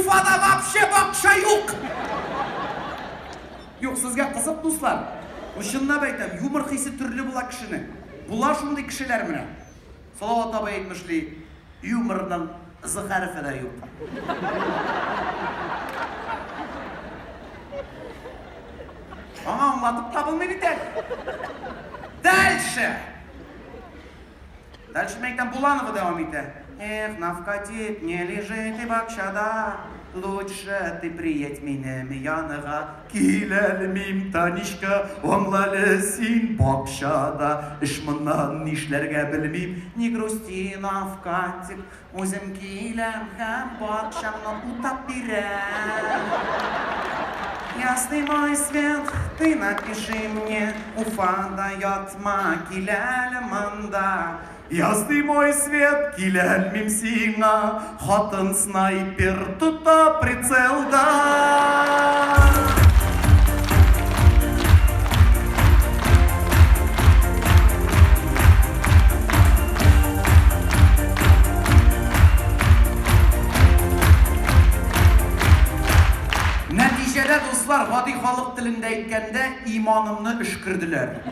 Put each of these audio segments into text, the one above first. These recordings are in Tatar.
Уфада вообще бақша жоқ. Жоқ, сізге қызық достар. Шынына айтам, юмор хисы түрлі бұла кішіні. Бұла шундай кішілер міне. Салауат абай айтмышли, юморның зығарфы да жоқ. Ага, аңлатып табылмайды дәл. Дальше мен айтам, Буланова давам ете. Эх, навкатит, не лежи ты бакшада, лучше ты приедь минем яныға. Келелмейм танишка, оңлалы син бакшада. Іш мұнан нишлерге білмейм, не грусти навкатик. Өзім келем һәм бакшамнан утап берем. Ясный мой свет, ты напиши мне, Уфа дает макиляльманда. Ясный мой свет, киляльмим сиңа, Хатын снайпер тута прицелда. Нәтижеде, достар, гади халық тілінде әйткәндә, иманымны үшкірділер.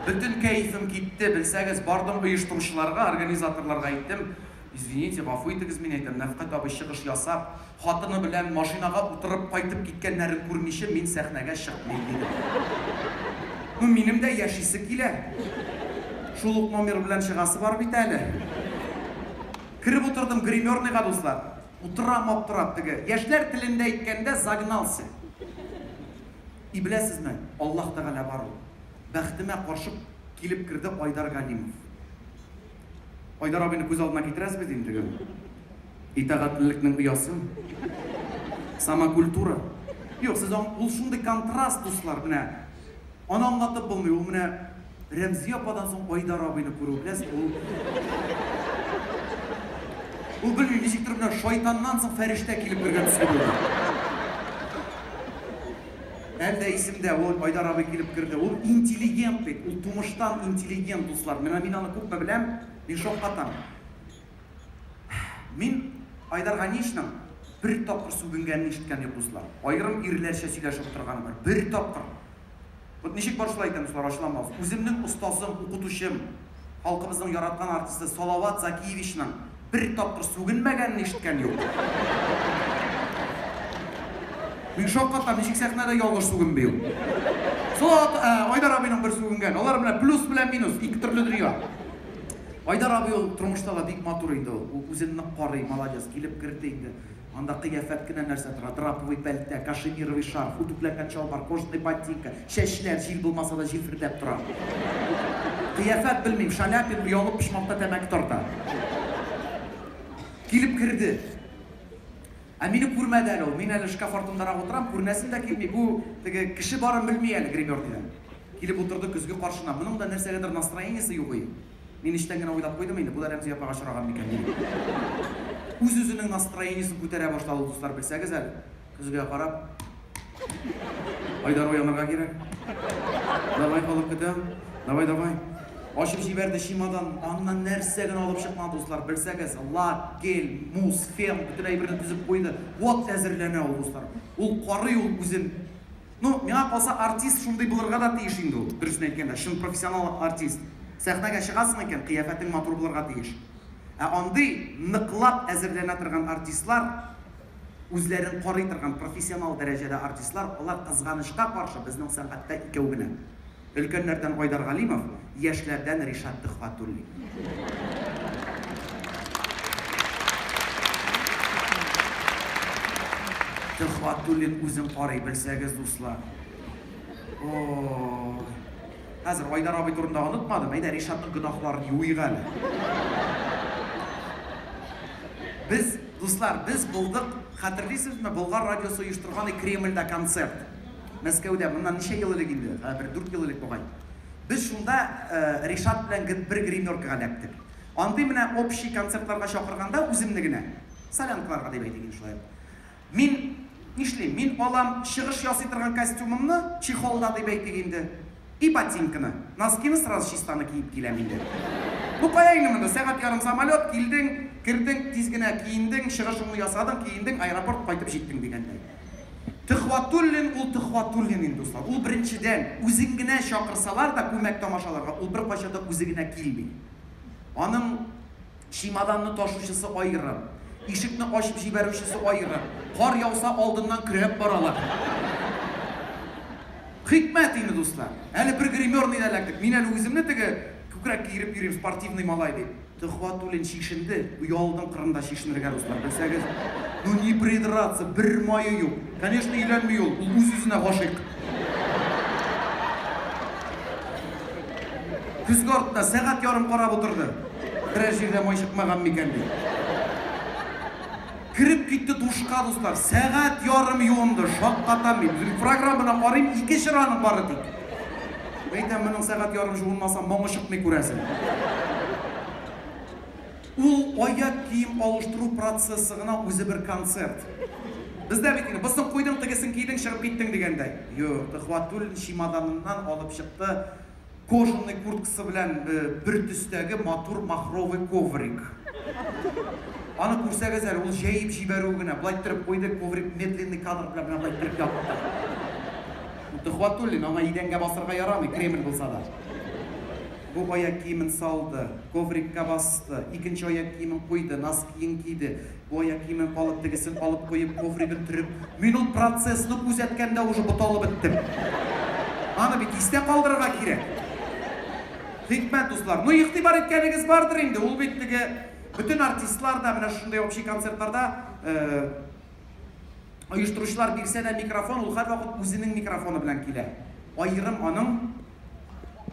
Бүтін кәйфім кетті, білсәгіз, бардым ұйыштырушыларға, организаторларға айттым. Извините, ғафу етіңіз, мен айтам, Нәфқат абай шығыш ясап, хатыны білән машинаға отырып қайтып кеткенлерін көрмеші, мен сәхнәгә шықмайым дедім. Менің де яшисі келе. Шулық номер білән шығасы бар бит әлі. Кіріп отырдым гримерныйға, достар. Отырам, тігі. Яшлер тілінде айткәндә загнался. И біләсіз мен, Аллах тағала бар ол. Бәхтіме қаршып келіп кірді Айдар Галимов. Айдар абайны көз алдына кетірәсіз бе деймдігі? Итағаттылықтың ұясы. Самокультура. Жоқ, сіз ол шынды контраст, достар, міне. Аны аңлатып болмай, ол міне Рәмзи ападан соң Айдар абайны көру біләсіз. Ол білмей, нешіктір міне шайтаннан соң фәрештә келіп кірген түске болды. Әлді есімде ол Айдар абай келіп кірді. Ол интеллигент дейді, ол тумыштан интеллигент, достар. Мен аны көп ме білем, мен шоқ қатам. Мен Айдар Ғанишның бір тапқыр сөйленгенін ешіткен ек, достар. Айырым ирлерше сөйлешіп тұрғаны бар. Бір тапқыр. Вот нешік баршылай айтам, достар, ашыламыз. Өзімнің ұстазым, оқытушым, халқымыздың яратқан артисті Салауат Закиевичның бір тапқыр сөйленмегенін ешіткен ек. Мен шоқ қатам, нешік сәхнәдә ялғыш сөйленбеу. Айдар абайның бір сөйленген. Олар біле плюс біле минус, екі түрлі дүния. Айдар абай ол тұрмыштала бик матур еді. Ол өзінің қарай, молодец, келіп кірді еді. Анда қияфәт кінә нәрсе тұра, драповый пәлтә, кашемировый шарф, утупләкән шалбар, кожаный ботинка, шәшләр, жил булмаса да җилфердәп тора. Қияфәт білмейм, Шаляпин ұялып пішмақта тәмәк тарта. Келіп кірді. Мені көрмәді әлі ол. Мен әлі шкаф артындарақ отырам, көрнәсін дә келмей. Бұл кіші барын білмей әлі гримерден. Келіп отырды күзгі қаршына. Мұның да нәрсегедір настроениесі жоқ ой. Мен іштен генә ойлап қойдым енді. Бұл Рәмзи апаға шыраған мекен. Өз-өзінің настроениесін көтере башлады, достар, білсәгіз әлі. Күзге қарап. Айдар оянырға керек. Давай қалып кетем. Давай. Ашып жіберді шимадан, аңнан нәрсеген алып шыққан, достар, білсәгіз, лак, гел, мус, фен, бүтін әйбірін түзіп қойды. Вот әзірлене ол, достар. Ол қарый ол өзін. Меңа қалса артист шындай бұлырға да тиіш енді ол, дұрысын әйткенде, шын профессионал артист. Сәхнәгә шығасың екен, қияфәтің матур бұлырға тиіш. Андай нықлап әзірлене тұрған артистлар, өзлерін қарай тұрған профессионал дәрежеде артистлар, олар қызғанышқа қаршы біздің сәнғатта икеугіне. Өлкәннәрдән Айдар Галимов, яшьләрдән Ришат Төхфәтуллин. Төхфәтуллин үзен қарай білсәгіз, дуслар. Хәзір Айдар абай турында онытмадым, әйдә Ришаттың гынахларын юйық әлі. Біз, дуслар, біз бұлдық, хатırlыйсыз ме, Болгар радиосы ұйыштырған Кремльдә концерт. Мәскәүдә, мұнан неше ел элек инде? Бір 4 ел элек болған. Біз шунда Ришат белән бір гримеркаға ләктік. Андый менә общий концертларға шақырғанда үземнегенә. Солянкаларға дип әйтик шулай. Мин нишлейм? Мин алам чыгыш ясый торган костюмымны чехолда дип әйтик инде. И ботинканы. Носкины сразу чистаны киеп киләм инде. Bu qo'yaylik bunda, soat yarim samolyot, kelding, kirding, tezgina kiyinding, shirin yasading, kiyinding, aeroport qaytib jetding deganday. Tixvatullin, ul tixvatullin do'stlar. U birinchidan o'zingina chaqirsalar da ko'mak tomoshalarga, u bir qachonda o'zigina kelmaydi. Onun shimadanni tashuvchisi ayrim, eshikni ochib jibaruvchisi ayrim, qor yog'sa oldindan kirib boralar. Hikmat endi do'stlar. Hali bir grimyorni alakdik. Men hali o'zimni tigi ko'krakka kirib yurim, sportivniy malay deb. Tixvatullin shishindi, bu yo'ldan qirında shishinirga do'stlar. Bilsangiz, ну не придраться, bir moyi yo'q. Конечно, uylanmay yo'l, u o'z-o'zina g'oshiq. Kuzgi ortida soat yarim qarab o'tirdi. Bir yerda moy chiqmaganmi ekan deb. Kirib ketdi dushqa do'stlar. Soat yarim yo'ndi, shoqqatamay. Biz programmani qarayim, 2 shiraning bor edi. Aytam, mening soat yarim yuvinmasam, menga chiqmay ko'rasan. Ул oyoq kiyim alıştırу prosessigina o'zi bir konsert. Bizda bitini, bizning qo'ydim tigisin kiyding, chiqib ketding deganday. Yo'q, Tixvatullin shimadandan olib chiqdi. Kojinniy kurtkasi bilan bir tusdagi motor mahroviy kovrik. Ani ko'rsangiz, ul jayib jibarugina, bulay turib qo'ydi, kovrik medlenniy kadr bilan bulay turib yotdi. Tixvatullin ona idanga bosirga yaramay, Kreml bo'lsa-da. Bu oyoq kiyimin soldi, kovrikka bosdi, ikkinchi oyoq kiyimin qo'ydi, noskiyin kiydi. Bu oyoq kiyimin olib tigisini olib qo'yib, kovrigini turib, minut protsessni kuzatganda уже butolib bitdim. Ana bir esda qoldirishga kerak. Hikmat do'stlar, no ixtibor etganingiz bordir endi. U betdagi bütün artistlarda mana shunday общий konsertlarda uyushtiruvchilar bersa-da mikrofon, u har vaqt o'zining mikrofoni bilan keladi. Ayrim oning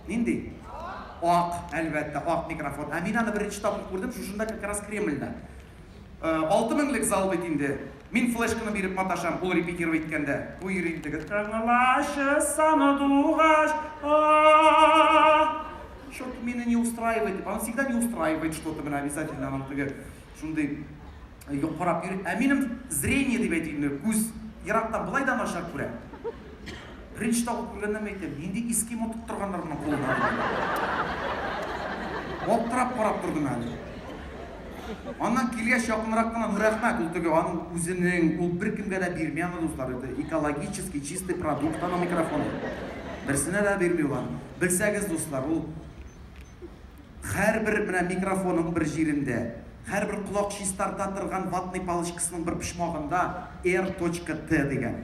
nindi? Oq, albatta, oq mikrofon. Aminani birinchi topib ko'rdim, shunda как раз Kremlda. 6000 lik zal bitindi. Men fleshkani berib matasham, ul repetirov etganda, bu yerindagi "Трангалаша санадугаш". Что-то меня не устраивает. Он всегда не устраивает что-то, мен обязательно аны тиги shunday qarab yurib, aminim зрение deb aytaymi, ko'z yiroqdan bulaydan oshar ko'radi. Birinchi topib ko'rganda men aytdim, endi eskimo tutib turganlar bilan qo'ldan. O'tirib qarab turdim hali. Ondan kelgach yaqinroqdan rahmat ultiga, onun o'zining, u bir kimga da bermaydi do'stlar, ekologический чистый продукт ana mikrofon. Birsine de bermiyorlar. Bilsangiz do'stlar, u har bir bilan mikrofonning bir yerinde, har bir quloq shis tartattirgan vatniy palishkasining bir pishmog'inda R.T degan.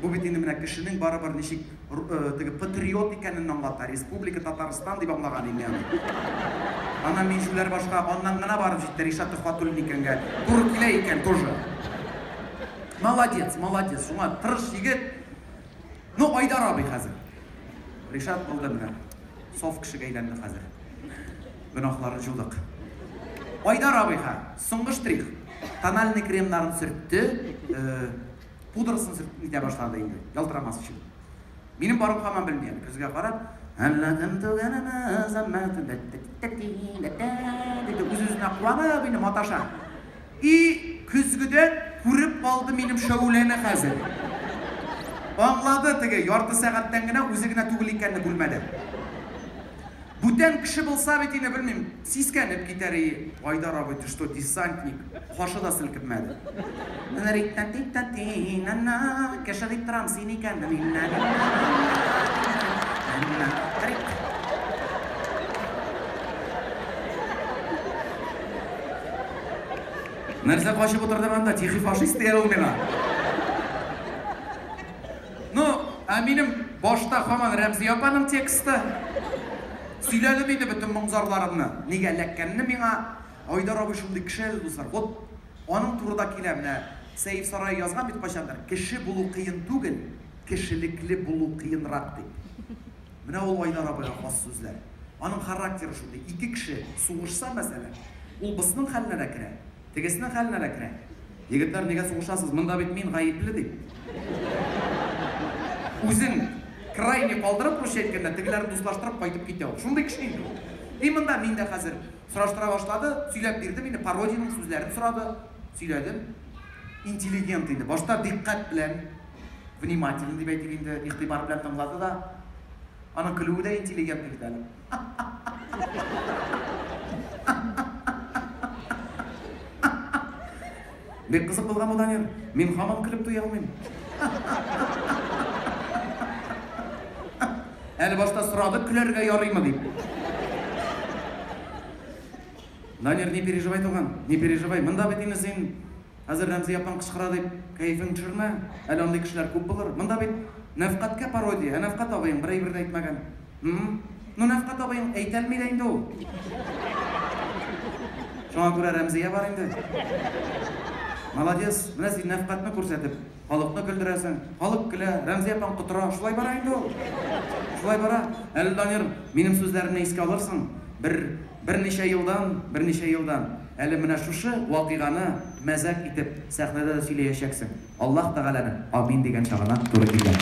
Bu bitini bilan kishining baribir nishik tigi patriot ekanini anglatadi. Respublika Tatariston deb anglagan ekan. Ana men shular boshqa ondan gina borib jetdi Rishad Tixvatullininkanga. To'g'ri kelay ekan тоже. Молодец, молодец. Shunga tirish yigit. No Aydar abi hozir. Rishad bo'ldi bilan. Sof kishiga aylandi hozir. Gunohlarini judiq. Aydar abi ha, so'nggi shtrix. Tonalniy kremlarini surtdi, pudrasini surtib keta boshladi endi. Yaltiramas uchun. Mening borim hamon bilmayman. Ko'ziga qarab, "Alladim tuganana zammatin dedi o'z-o'zina quvonib meni matasha. Ko'zgidan ko'rib qoldi mening shovlani hozir. Anladı tigi, yarım saattangina o'zigina tug'il ekanini bilmadi. Butun kishi bo'lsa betini bilmayman, siskanib ketari. Aydar abi, ты что, десантник? Qoshida silkibmadi. Kashadib turam seni ekanini. Narsa qoshib o'tirdim-da, texi fashist deyolmayman. No, aminim boshda hamon Ramziy opaning teksti. Suyladim edi bütün manzaralarimni. Nega lakkanini menga Aydar abi shunday kishi do'stlar. Xop, onun turida kelamni Sayf Saroy yozgan bitib qo'shanlar. Kishi bo'lu qiyin tugil, kishilikli bo'lu qiyinroq deb. Mana ol Aydar abiga xos so'zlar. Onun xarakteri shunday. Ikki kishi sug'ishsa masalan, u bizning xallara kiradi. Tegisining xallara kiradi. Yigitlar nega sug'ishasiz? Menda bit men g'ayibli deb. O'zin krayni qoldirib qo'shayotganda tigilarni do'stlashtirib qaytib ketyapti. Shunday kishi endi. Menda hozir surashtira boshladi, suylab berdi, meni parodiyaning so'zlarini so'radi, suyladim. Intelligent edi. Boshda diqqat bilan, внимательно deb aytilganda, e'tibor bilan tingladida, ana kuluvida intelligent edi. Бек қызық болған бұл Данияр. Мен хаман күліп туя алмаймын. Әлі башта сұрады, күлерге яраймы деп. Данияр, не переживай туған, не переживай. Мында бетіне сен Әзір Рәмзи апам қышқыра деп кайфың түсірме, әлі ондай кішілер көп болыр. Мында бет Нәфқатқа пародия, Нәфқат абайың бір-бірді айтмаған. Ну Нәфқат абайың әйтәлмейді енді ол. Шоңа көре Рәмзия бар енді. Молодец, мына сен Нәфқатны көрсетіп, халықны күлдіресің, халық күлә, Рәмзи апам құтыра, шулай бара енді ол. Шулай бара. Әлі Данияр, менің сөздерімді еске алырсың. Бірнеше елдан әлі мына шушы вақиғаны мәзәк итеп сәхнәдә сөйләячәксең. Аллаһ Тәгаләнең амин дигән чагына туры килгән.